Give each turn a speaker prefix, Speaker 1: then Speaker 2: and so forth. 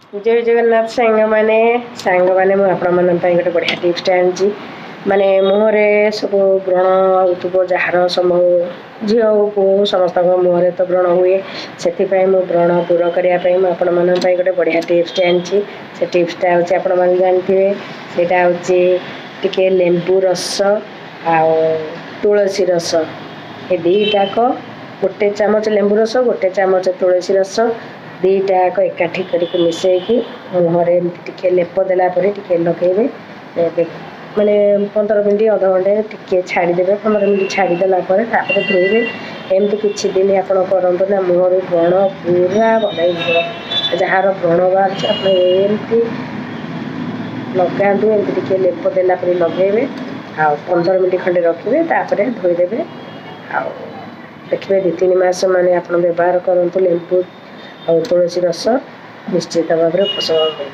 Speaker 1: जय जगन्नाथ सांग मैंने मुझे गोटे बढ़िया टिप्सटे आनी माने मुहरे सब व्रण होथुब जार समूह झील हो पुओ समस्त मुहरे तो व्रण हुए से व्रण दूर करने गोटे बढ़िया टिप्सटे आनी से टिप्सटा हूँ आपण मैंने जानते सेटा हूँ टिके लेंबू रस आ तुलसी रस ये दीटाक गोटे चामच लेंबू रस गोटे चामच तुलसी रस दीटाक एकाठी करके मिसेकी मुहरे टिके लेप देला टिके लगेबे माने 15 मिनट अध घंटे टिके छाड़ीदेवे 15 मिनट छाड़ीदेला धोइबे एमती किछि दिन आपण करंतु ना मुहर व्रण पूरा भल जार व्रण बाहर आप एमती लगातु एमती टिके लेप देला लगेबे आ 15 मिनट खंडे रखिए धोईदेवे आ देखिए 2-3 मास माने आप व्यवहार करंतु लेंबू और तुलसी रस निश्चित भाव में उपशम मिल